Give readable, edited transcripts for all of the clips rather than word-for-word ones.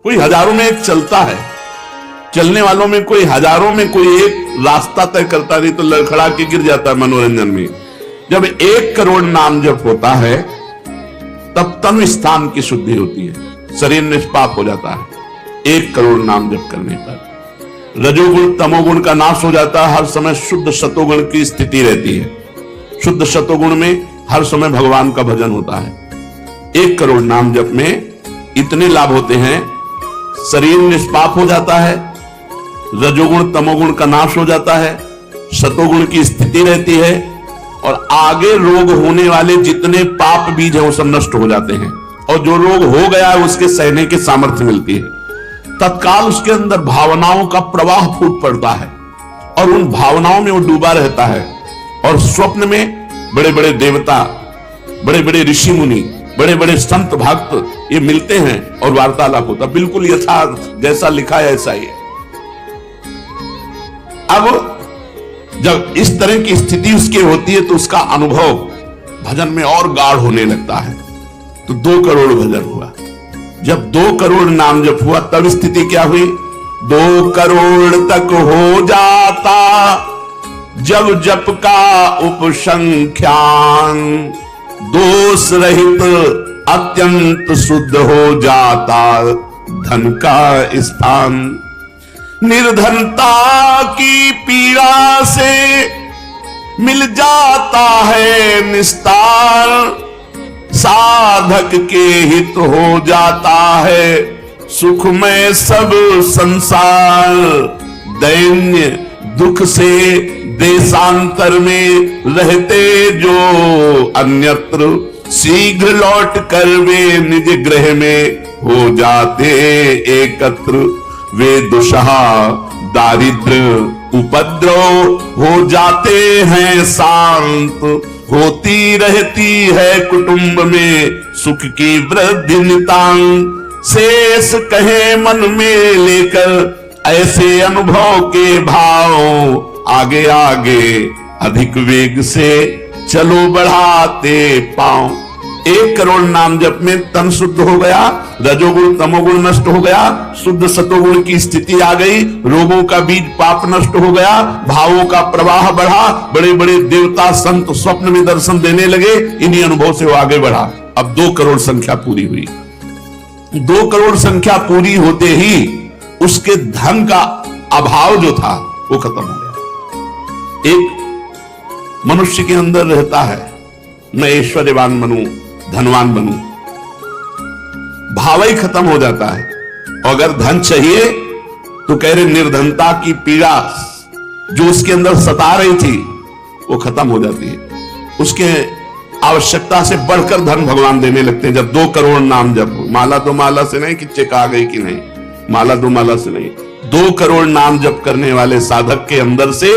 कोई हजारों में एक चलता है, चलने वालों में कोई हजारों में कोई एक रास्ता तय करता, नहीं तो लड़खड़ा के गिर जाता है मनोरंजन में। जब 1 करोड़ नाम जप होता है तब तनु स्थान की शुद्धि होती है, शरीर निष्पाप हो जाता है 1 करोड़ नाम जप करने पर। रजोगुण तमोगुण का नाश हो जाता है, हर समय शुद्ध सतोगुण की स्थिति रहती है। शुद्ध सतोगुण में हर समय भगवान का भजन होता है। 1 करोड़ नाम जप में इतने लाभ होते हैं, शरीर निष्पाप हो जाता है, रजोगुण तमोगुण का नाश हो जाता है, सतोगुण की स्थिति रहती है, और आगे रोग होने वाले जितने पाप बीज हैं वो सब नष्ट हो जाते हैं, और जो रोग हो गया है उसके सहने की सामर्थ्य मिलती है। तत्काल उसके अंदर भावनाओं का प्रवाह फूट पड़ता है और उन भावनाओं में वो डूबा रहता है, और स्वप्न में बड़े बड़े देवता, बड़े बड़े ऋषि मुनि, बड़े बड़े संत भक्त ये मिलते हैं और वार्तालाप होता, बिल्कुल यथार्थ जैसा लिखा है ऐसा ही है। अब जब इस तरह की स्थिति उसकी होती है तो उसका अनुभव भजन में और गाढ़ होने लगता है। तो 2 करोड़ भजन हुआ। जब 2 करोड़ नाम जप हुआ तब स्थिति क्या हुई? 2 करोड़ तक हो जाता जब जप का उपसंख्यान, दोष रहित अत्यंत शुद्ध हो जाता धन का स्थान। निर्धनता की पीड़ा से मिल जाता है निस्तार, साधक के हित हो जाता है सुखमय सब संसार। दैन्य दुख से देशांतर में रहते जो अन्यत्र, शीघ्र लौट कर वे निज गृह में हो जाते एकत्र। वे दुषहा दारिद्र उपद्रव हो जाते हैं शांत, होती रहती है कुटुंब में सुख की वृद्धि नितांत। शेष कहे मन में लेकर ऐसे अनुभव के भाव, आगे आगे अधिक वेग से चलो बढ़ाते पांव। 1 करोड़ नाम जप में तन शुद्ध हो गया, रजोगुण तमोगुण नष्ट हो गया, शुद्ध सतोगुण की स्थिति आ गई, रोगों का बीज पाप नष्ट हो गया, भावों का प्रवाह बढ़ा, बड़े बड़े देवता संत स्वप्न में दर्शन देने लगे। इन्हीं अनुभव से वो आगे बढ़ा। अब 2 करोड़ संख्या पूरी हुई। 2 करोड़ संख्या पूरी होते ही उसके धन का अभाव जो था वो खत्म हो गया। एक मनुष्य के अंदर रहता है मैं ऐश्वर्यवान बनूं, धनवान बनूं, भाव ही खत्म हो जाता है। और अगर धन चाहिए तो कह रहे निर्धनता की पीड़ा जो उसके अंदर सता रही थी वो खत्म हो जाती है। उसके आवश्यकता से बढ़कर धन भगवान देने लगते हैं। जब 2 करोड़ नाम जप, माला दो माला से नहीं कि चेक आ गई कि नहीं, माला दो माला से नहीं, 2 करोड़ नाम जप करने वाले साधक के अंदर से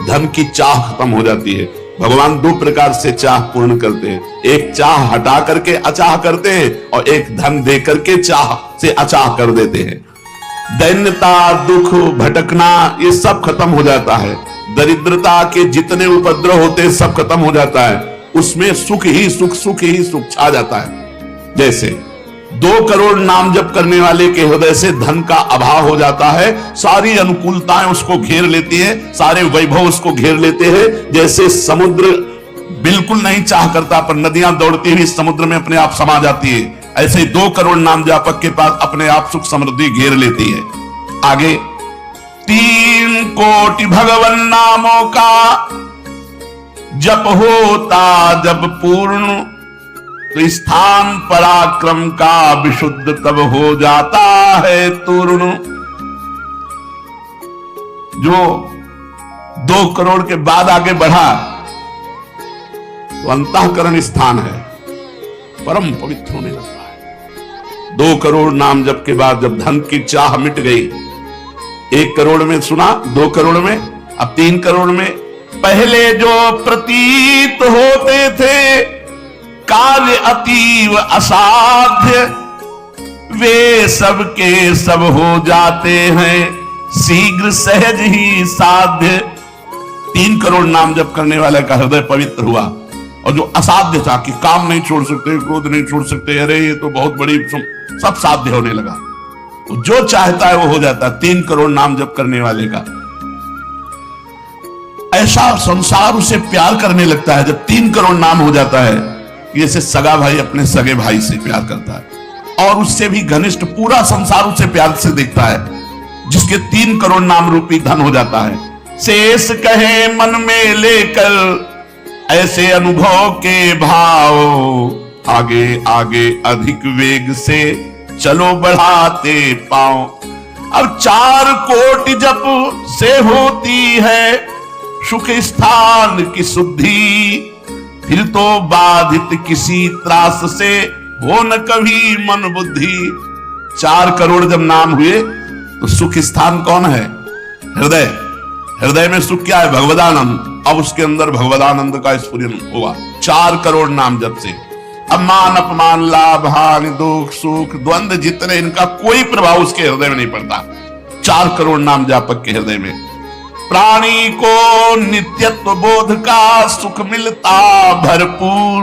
धन की चाह खत्म हो जाती है। भगवान 2 प्रकार से चाह पूर्ण करते हैं, एक चाह हटा करके अचाह करते हैं और एक धन दे करके चाह से अचाह कर देते हैं। दैन्यता, दुख, भटकना ये सब खत्म हो जाता है। दरिद्रता के जितने उपद्रव होते हैं सब खत्म हो जाता है। उसमें सुख ही सुख, सुख ही सुख छा जाता है। जैसे 2 करोड़ नाम जप करने वाले के हृदय से धन का अभाव हो जाता है, सारी अनुकूलताएं उसको घेर लेती हैं, सारे वैभव उसको घेर लेते हैं। जैसे समुद्र बिल्कुल नहीं चाह करता पर नदियां दौड़ती हुई समुद्र में अपने आप समा जाती है, ऐसे ही 2 करोड़ नाम जापक के पास अपने आप सुख समृद्धि घेर लेती है। आगे 3 कोटि भगवन नामों का जप होता जब पूर्ण, तो स्थान पराक्रम का विशुद्ध तब हो जाता है तूर्ण। जो 2 करोड़ के बाद आगे बढ़ा तो अंतःकरण स्थान है, परम पवित्र होने लगता है। 2 करोड़ नाम जप के बाद जब धन की चाह मिट गई, 1 करोड़ में सुना, 2 करोड़ में, अब 3 करोड़ में। पहले जो प्रतीत होते थे कार्य अतीव असाध्य, वे सब के सब हो जाते हैं शीघ्र सहज ही साध्य। 3 करोड़ नाम जप करने वाले का हृदय पवित्र हुआ, और जो असाध्य था कि काम नहीं छोड़ सकते, क्रोध नहीं छोड़ सकते, अरे ये तो बहुत बड़ी, सब साध्य होने लगा। जो चाहता है वो हो जाता है 3 करोड़ नाम जप करने वाले का। ऐसा संसार उसे प्यार करने लगता है जब 3 करोड़ नाम हो जाता है। जैसे सगा भाई अपने सगे भाई से प्यार करता है और उससे भी घनिष्ठ पूरा संसार उसे प्यार से देखता है जिसके 3 करोड़ नाम रूपी धन हो जाता है। शेष कहे मन में लेकर ऐसे अनुभव के भाव, आगे आगे अधिक वेग से चलो बढ़ाते पाओ। अब 4 कोटि जप से होती है सुख स्थान की शुद्धि, फिर तो बाधित किसी त्रास से हो न कभी मन बुद्धि। 4 करोड़ जब नाम हुए तो सुख स्थान कौन है? हृदय। हृदय में सुख क्या है? भगवदानंद। अब उसके अंदर भगवदानंद का स्फुरन हुआ 4 करोड़ नाम जब से। अब मान अपमान लाभ हानि दुख सुख द्वंद्व जितने इनका कोई प्रभाव उसके हृदय में नहीं पड़ता 4 करोड़ नाम जापक के हृदय में। प्राणी को नित्यत्व बोध का सुख मिलता भरपूर,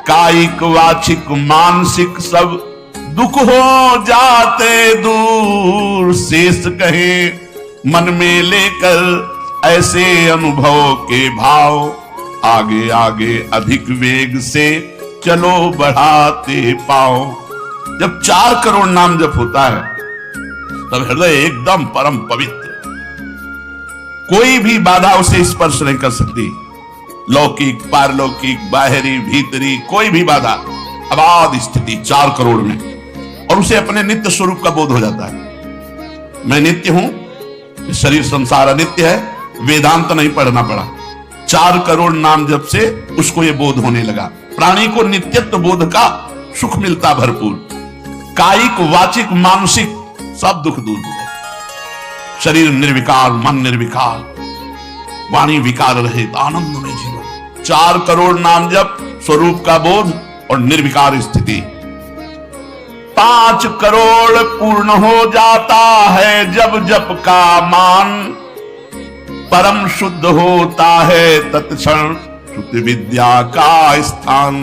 कायिक वाचिक मानसिक सब दुख हो जाते दूर। शेष कहे मन में लेकर ऐसे अनुभव के भाव, आगे आगे अधिक वेग से चलो बढ़ाते पाओ। जब 4 करोड़ नाम जप होता है तब हृदय एकदम परम पवित्र, कोई भी बाधा उसे स्पर्श नहीं कर सकती। लौकिक पारलौकिक बाहरी भीतरी कोई भी बाधा, अबाध स्थिति 4 करोड़ में। और उसे अपने नित्य स्वरूप का बोध हो जाता है। मैं नित्य हूं, शरीर संसार अनित्य है, वेदांत नहीं पढ़ना पड़ा। 4 करोड़ नाम जप से उसको यह बोध होने लगा। प्राणी को नित्यत्व बोध का सुख मिलता भरपूर, कायिक वाचिक मानसिक सब दुख दूर हो गए। शरीर निर्विकार, मन निर्विकार, वाणी विकार रहित आनंद में जीवन। 4 करोड़ नाम जप, स्वरूप का बोध और निर्विकार स्थिति। 5 करोड़ पूर्ण हो जाता है जब जप का मान, परम शुद्ध होता है तत्क्षण शुद्ध विद्या का स्थान।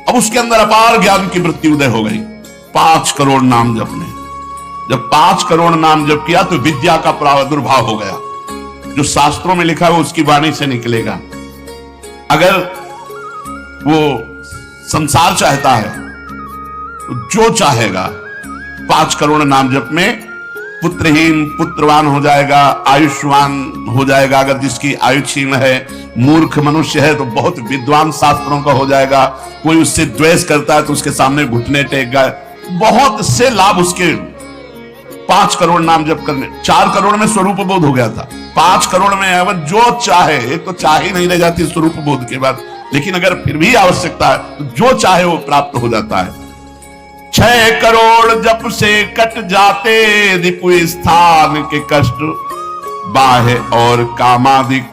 अब उसके अंदर अपार ज्ञान की वृत्ति उदय हो गई 5 करोड़ नाम जप में। जब 5 करोड़ नाम जप किया तो विद्या का प्रादुर्भाव हो गया। जो शास्त्रों में लिखा है उसकी वाणी से निकलेगा। अगर वो संसार चाहता है तो जो चाहेगा 5 करोड़ नाम जप में पुत्रहीन पुत्रवान हो जाएगा, आयुष्मान हो जाएगा। अगर जिसकी आयु क्षीण है, मूर्ख मनुष्य है तो बहुत विद्वान शास्त्रों का हो जाएगा। कोई उससे द्वेष करता है तो उसके सामने घुटने टेकेगा। बहुत से लाभ उसके 5 करोड़ नाम जप करने। 4 करोड़ में स्वरूप बोध हो गया था, 5 करोड़ में अब जो चाहे, एक तो चाह ही नहीं रह जाती स्वरूप बोध के बाद, लेकिन अगर फिर भी आवश्यकता है तो जो चाहे वो प्राप्त हो जाता है। 6 करोड़ जप से कट जाते रिपु स्थान के कष्ट, बाह्य और कामादिक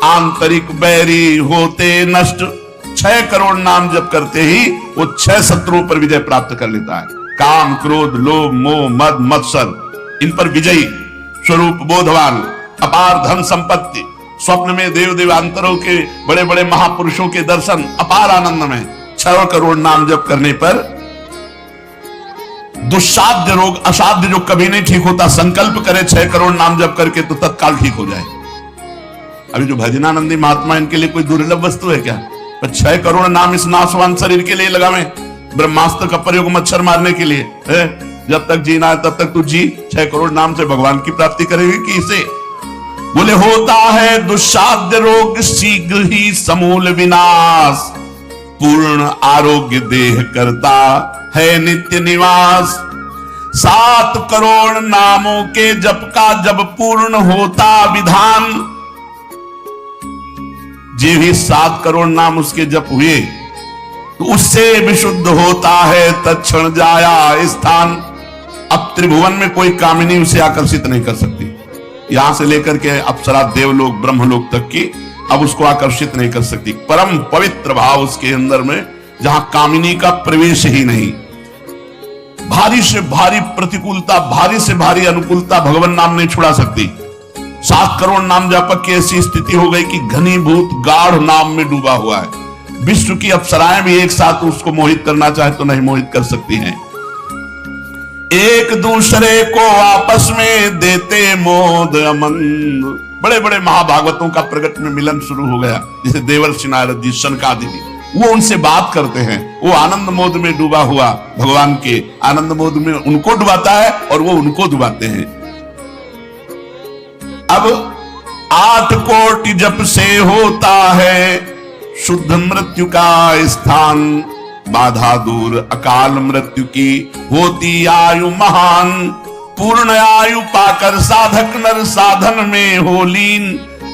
आंतरिक बैरी होते नष्ट। 6 करोड़ नाम जप करते ही वो 6 शत्रुओं पर विजय प्राप्त कर लेता है। काम क्रोध लोभ मोह मद मत्सर, इन पर विजयी, स्वरूप बोधवान, अपार धन संपत्ति, स्वप्न में देव देवांतरों के बड़े बड़े महापुरुषों के दर्शन, अपार आनंद में। 6 करोड़ नाम जप करने पर दुस्साध्य रोग असाध्य जो कभी नहीं ठीक होता, संकल्प करे 6 करोड़ नाम जप करके तो तत्काल ठीक हो जाए। अभी जो भजनानंदी महात्मा, इनके लिए कोई दुर्लभ वस्तु है क्या? 6 करोड़ नाम इस नाशवान शरीर के लिए लगावे, ब्रह्मास्त्र का प्रयोग मच्छर मारने के लिए है। जब तक जीना है तब तक तू जी, 6 करोड़ नाम से भगवान की प्राप्ति करेगी कि इसे? बोले होता है दुस्साध्य रोग शीघ्र ही समूल विनाश, पूर्ण आरोग्य देह करता है नित्य निवास। 7 करोड़ नामों के जप का जब पूर्ण होता विधान, जे भी 7 करोड़ नाम उसके जप हुए तो उससे विशुद्ध होता है तत्क्षण जाया स्थान। अब त्रिभुवन में कोई कामिनी उसे आकर्षित नहीं कर सकती। यहां से लेकर के अप्सरा देवलोक ब्रह्मलोक तक की अब उसको आकर्षित नहीं कर सकती। परम पवित्र भाव उसके अंदर में, जहां कामिनी का प्रवेश ही नहीं। भारी से भारी प्रतिकूलता, भारी से भारी अनुकूलता भगवान नाम नहीं छुड़ा सकती। 7 करोड़ नाम जापक की ऐसी स्थिति हो गई कि घनीभूत गाढ़ नाम में डूबा हुआ है। विश्व की अप्सराएं भी एक साथ उसको मोहित करना चाहे तो नहीं मोहित कर सकती हैं। एक दूसरे को आपस में देते मोद अमन। बड़े बड़े महाभागवतों का प्रगट में मिलन शुरू हो गया, जैसे देवर्षि नारद जी, शनकादि जी, वो उनसे बात करते हैं। वो आनंद मोद में डूबा हुआ भगवान के आनंद मोद में उनको डुबाता है और वो उनको डुबाते हैं। अब 8 कोटि जप से होता है शुद्ध मृत्यु का स्थान। बाधा दूर अकाल मृत्यु की होती आयु महान। पूर्ण आयु पाकर साधक नर साधन में हो लीन।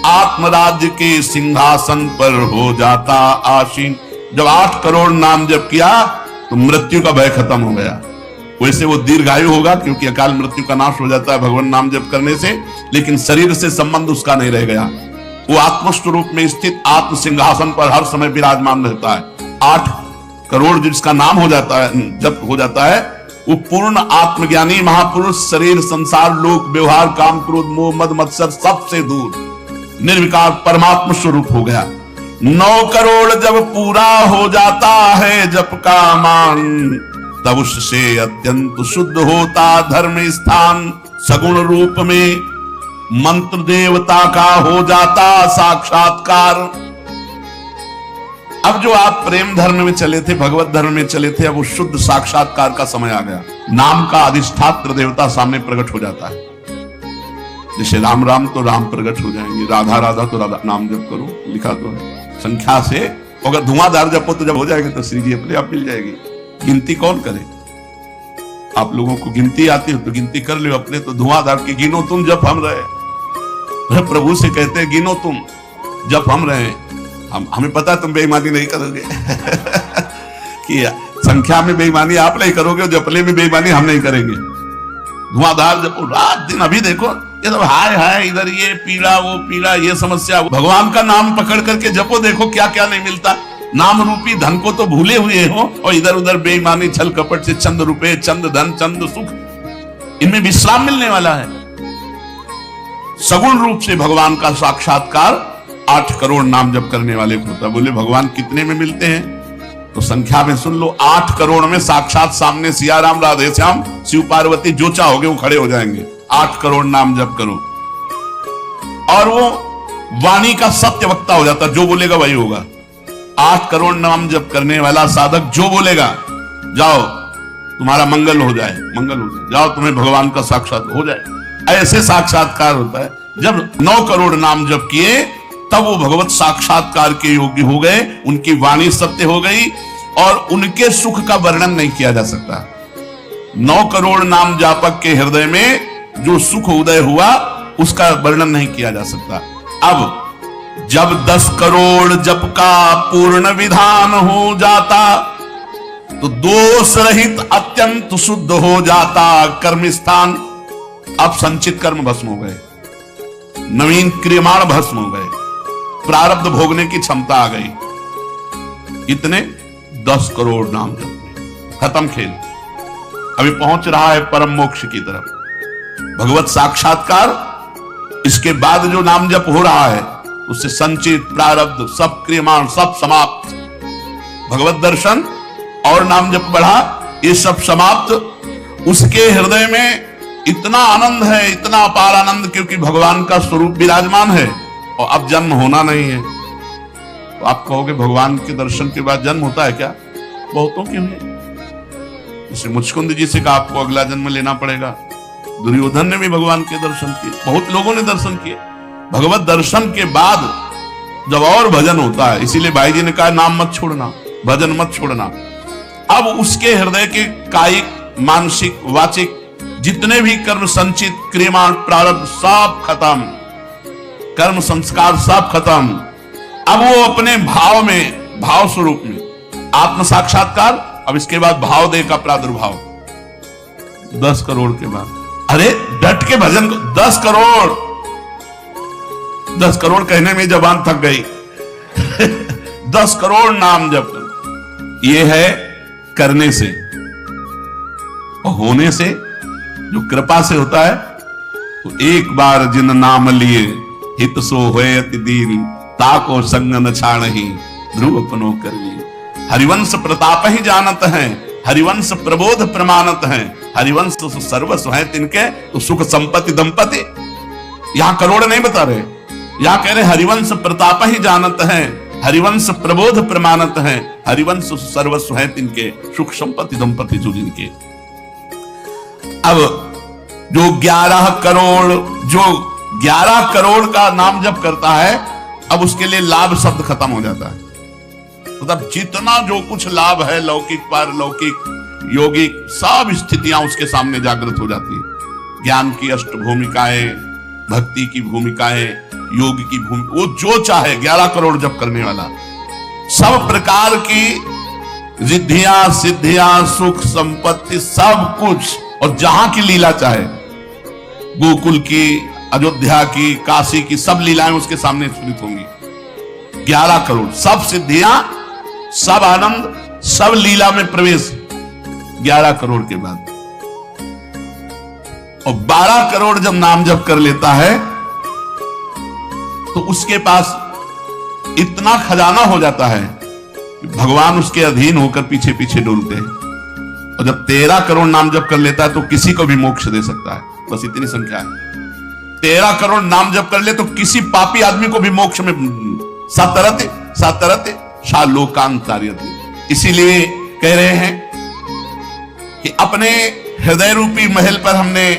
आत्मराज्य के सिंहासन पर हो जाता आसीन। जब 8 करोड़ नाम जप किया तो मृत्यु का भय खत्म हो गया। वैसे वो दीर्घायु होगा क्योंकि अकाल मृत्यु का नाश हो जाता है भगवान नाम जप करने से, लेकिन शरीर से संबंध उसका नहीं रह गया। वो आत्मस्वरूप में स्थित आत्म सिंहासन पर हर समय विराजमान रहता है। 8 करोड़ जिसका नाम हो जाता है, जब हो जाता है, वो पूर्ण आत्मज्ञानी महापुरुष शरीर संसार लोक व्यवहार काम क्रोध मोह मद मत्सर सबसे दूर निर्विकार परमात्मा स्वरूप हो गया। 9 करोड़ जब पूरा हो जाता है जप का मान, तब उससे अत्यंत शुद्ध होता धर्म स्थान। सगुण रूप में मंत्र देवता का हो जाता साक्षात्कार। अब जो आप प्रेम धर्म में चले थे, भगवत धर्म में चले थे, अब वो शुद्ध साक्षात्कार का समय आ गया। नाम का अधिष्ठात्र देवता सामने प्रकट हो जाता है। जैसे राम राम तो राम प्रकट हो जाएंगे, राधा राधा तो राधा नाम जप करो, लिखा तो है संख्या से। अगर धुआंधार जपो तो जब हो जाएगा तो श्री जी अपने आप मिल जाएगी। गिनती कौन करे? आप लोगों को गिनती आती हो तो गिनती कर लो अपने, तो धुआंधार की गिनो तुम जब हम रहे। प्रभु से कहते हैं गिनो तुम जब हम रहे। हमें पता है तुम बेईमानी नहीं करोगे कि संख्या में बेईमानी आप नहीं करोगे, जपले में बेईमानी हम नहीं करेंगे। धुआंधार जपो रात दिन। अभी देखो ये सब हाय हाय, इधर ये पीड़ा वो पीड़ा, ये समस्या। भगवान का नाम पकड़ करके जपो, देखो क्या क्या नहीं मिलता। नाम रूपी धन को तो भूले हुए हो और इधर उधर बेईमानी छल कपट से चंद रुपए चंद धन चंद सुख, इनमें विश्राम मिलने वाला है। सगुण रूप से भगवान का साक्षात्कार 8 करोड़ नाम जप करने वाले को होता। बोले भगवान कितने में मिलते हैं? तो संख्या में सुन लो, 8 करोड़ में साक्षात सामने सिया राम राधे श्याम शिव पार्वती जो चाहोगे वो खड़े हो जाएंगे। 8 करोड़ नाम जप करो और वो वाणी का सत्य वक्ता हो जाता, जो बोलेगा वही होगा। 8 करोड़ नाम जप करने वाला साधक जो बोलेगा, जाओ तुम्हारा मंगल हो जाए, मंगल हो जाए, जाओ तुम्हें भगवान का साक्षात हो जाए। ऐसे साक्षात्कार होता है। जब 9 करोड़ नाम जप किए तब वो भगवत साक्षात्कार के योग्य हो गए। उनकी वाणी सत्य हो गई और उनके सुख का वर्णन नहीं किया जा सकता। 9 करोड़ नाम जापक के हृदय में जो सुख उदय हुआ उसका वर्णन नहीं किया जा सकता। अब जब 10 करोड़ जप का पूर्ण विधान हो जाता तो दोष रहित अत्यंत शुद्ध हो जाता कर्म स्थान। अब संचित कर्म भस्म हो गए, नवीन क्रियमाण भस्म हो गए, प्रारब्ध भोगने की क्षमता आ गई। इतने 10 करोड़ नाम जप, खत्म खेल। अभी पहुंच रहा है परम मोक्ष की तरफ भगवत साक्षात्कार। इसके बाद जो नाम जप हो रहा है उससे संचित प्रारब्ध सब क्रियमाण सब समाप्त। भगवत दर्शन और नाम जप बढ़ा, ये सब समाप्त। उसके हृदय में इतना आनंद है, इतना अपार आनंद, क्योंकि भगवान का स्वरूप विराजमान है और अब जन्म होना नहीं है। तो आप कहोगे भगवान के दर्शन के बाद जन्म होता है क्या? बहुतों के हुए। जैसे मुचकुंद जी से कहा आपको अगला जन्म लेना पड़ेगा। दुर्योधन ने भी भगवान के दर्शन किए, बहुत लोगों ने दर्शन किए। भगवत दर्शन के बाद जब और भजन होता है, इसीलिए भाई जी ने कहा नाम मत छोड़ना, भजन मत छोड़ना। अब उसके हृदय के कायिक मानसिक वाचिक जितने भी कर्म संचित क्रियमाण प्रारब्ध सब खत्म, कर्म संस्कार सब खत्म। अब वो अपने भाव में, भाव स्वरूप में आत्म साक्षात्कार। अब इसके बाद भाव देह का प्रादुर्भाव 10 करोड़ के बाद। अरे डट के भजन को 10 करोड़, 10 करोड़ कहने में जबान थक गई 10 करोड़ नाम जप। ये है करने से, और होने से जो कृपा से होता है। तो एक बार जिन नाम लिए हित सो होए अति दीन, ताको संग न छाणहि ध्रुव अपनो कर ली। हरिवंश प्रताप ही जानत हैं, हरिवंश प्रबोध प्रमाणत हैं। हरिवंश तो सर्वस्व है तिनके, तो सुख संपत्ति दंपति। यहां करोड़ नहीं बता रहे, यहां कह रहे हरिवंश प्रताप ही जानत है, हरिवंश प्रबोध प्रमाणत है, हरिवंश सर्वस्व है तिनके, सुख संपत्ति दंपति जो जिनके। अब जो 11 करोड़ का नाम जप करता है, अब उसके लिए लाभ शब्द खत्म हो जाता है। मतलब जितना जो कुछ लाभ है, लौकिक पारलौकिक यौगिक सब स्थितियां उसके सामने जागृत हो जाती है। ज्ञान की अष्ट भूमिकाएं, भक्ति की भूमिकाएं, योग की भूमिका, वो जो चाहे 11 करोड़ जप करने वाला, सब प्रकार की रिद्धियां सिद्धियां सुख संपत्ति सब कुछ, और जहां की लीला चाहे, गोकुल की, अयोध्या की, काशी की सब लीलाएं उसके सामने स्फुरित होंगी। 11 करोड़ सब सिद्धियां, सब आनंद, सब लीला में प्रवेश 11 करोड़ के बाद। और 12 करोड़ जब नाम जप कर लेता है तो उसके पास इतना खजाना हो जाता है कि भगवान उसके अधीन होकर पीछे पीछे डोलते हैं। और जब 13 करोड़ नाम जप कर लेता है तो किसी को भी मोक्ष दे सकता है, बस इतनी संख्या है। 13 करोड़ नाम जप कर ले तो किसी पापी आदमी को भी मोक्ष में सातरते शालोकांतार्यते। इसीलिए कह रहे हैं कि अपने हृदय रूपी महल पर हमने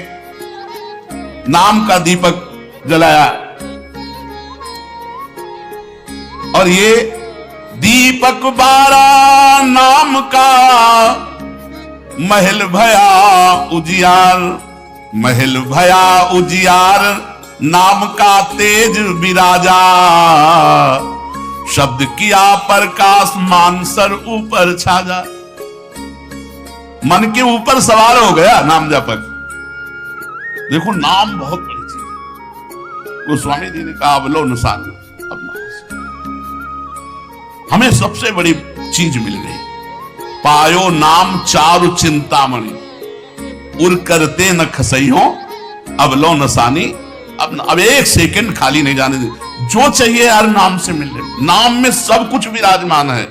नाम का दीपक जलाया, और ये दीपक 12 नाम का महल भया उजियार, महल भया उजियार नाम का तेज विराजा, शब्द किया प्रकाश मान सर ऊपर छाजा। मन के ऊपर सवार हो गया नाम जापक। देखो नाम बहुत बड़ी चीज है। गोस्वामी जी ने कहा अवलोकन साधन, हमें सबसे बड़ी चीज मिल गई। पायो नाम चारु चिंतामणि, उर करते न खसई हो अवलो नसानी। अब एक सेकंड खाली नहीं जाने दे, जो चाहिए यार नाम से मिल रहे। नाम में सब कुछ विराजमान है।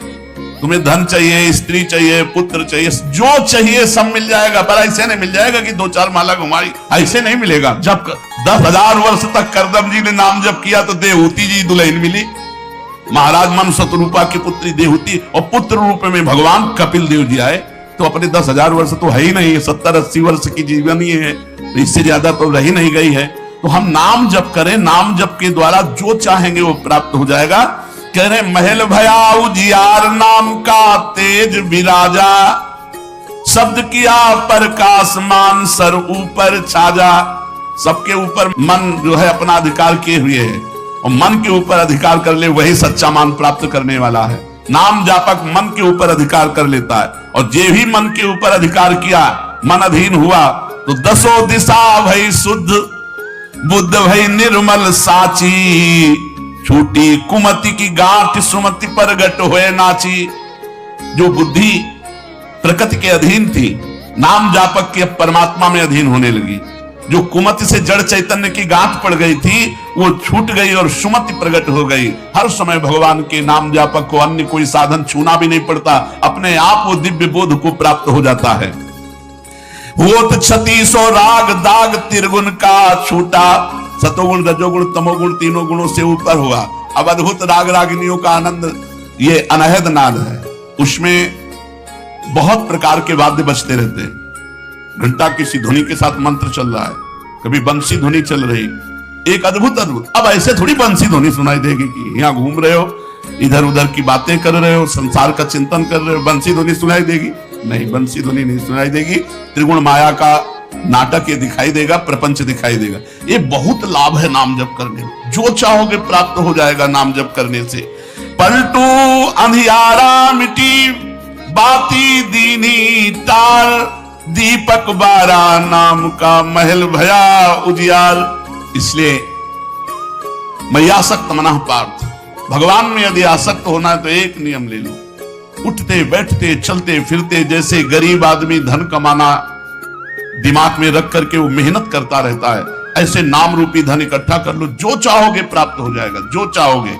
तुम्हें धन चाहिए, स्त्री चाहिए, पुत्र चाहिए, जो चाहिए सब मिल जाएगा। पर ऐसे नहीं मिल जाएगा कि 2-4 माला घुमाई, ऐसे नहीं मिलेगा। जब 10,000 वर्ष तक करदम जी ने नाम जप किया तो देहूति जी दुल्हन मिली, महाराज मनु शतरूपा की पुत्री देहूति, और पुत्र रूप में भगवान कपिल देव जी आए। तो अपने 10,000 वर्ष तो है ही नहीं, 70-80 वर्ष की जीवन ही है, इससे ज्यादा तो रही नहीं गई है। तो हम नाम जप करें, नाम जप के द्वारा जो चाहेंगे वो प्राप्त हो जाएगा। कह रहे महल भया उजियार नाम का तेज विराजा, शब्द किया प्रकाश मान सर ऊपर छाजा। सबके ऊपर मन जो है अपना अधिकार किए हुए है, और मन के ऊपर अधिकार कर ले वही सच्चा मान प्राप्त करने वाला है। नाम जापक मन के ऊपर अधिकार कर लेता है, और जे भी मन के ऊपर अधिकार किया, मन अधीन हुआ, तो 10 दिशा भई शुद्ध, बुद्ध भई निर्मल साची, छूटी कुमति की गांठ सुमति प्रगट होए नाची। जो बुद्धि प्रकृति के अधीन थी, नाम जापक के परमात्मा में अधीन होने लगी। जो कुमति से जड़ चैतन्य की गांठ पड़ गई थी वो छूट गई और सुमति प्रकट हो गई। हर समय भगवान के नाम जापक को अन्य कोई साधन छूना भी नहीं पड़ता, अपने आप वो दिव्य बोध को प्राप्त हो जाता है। होत 36 राग दाग त्रिगुण का छूटा, सतोगुण रजोगुण तमोगुण तीनों गुणों से ऊपर हुआ। अब अद्भुत राग रागिनियों का आनंद ये अनहद नाद है। उसमें बहुत प्रकार के वाद्य बजते रहते हैं। घंटा किसी ध्वनि के साथ मंत्र चल रहा है, कभी बंसी ध्वनि चल रही, एक अद्भुत। अब ऐसे थोड़ी बंसी ध्वनि सुनाई देगी कि यहाँ घूम रहे हो, इधर उधर की बातें कर रहे हो, संसार का चिंतन कर रहे हो, बंसी ध्वनि सुनाई देगी? नहीं, बंसी ध्वनि नहीं सुनाई देगी। त्रिगुण माया का नाटक ये दिखाई देगा, प्रपंच दिखाई देगा। ये बहुत लाभ है नाम जप करने में, जो चाहोगे प्राप्त हो जाएगा नाम जप करने से। पलटू अंधियारा मिटी बाती दीनी तार, दीपक 12 नाम का महल भया उजियार। इसलिए मैयासक्त मनः पार्थ, भगवान में यदि आसक्त होना है तो एक नियम ले लो, उठते बैठते चलते फिरते जैसे गरीब आदमी धन कमाना दिमाग में रख करके वो मेहनत करता रहता है, ऐसे नाम रूपी धन इकट्ठा कर लो, जो चाहोगे प्राप्त हो जाएगा, जो चाहोगे।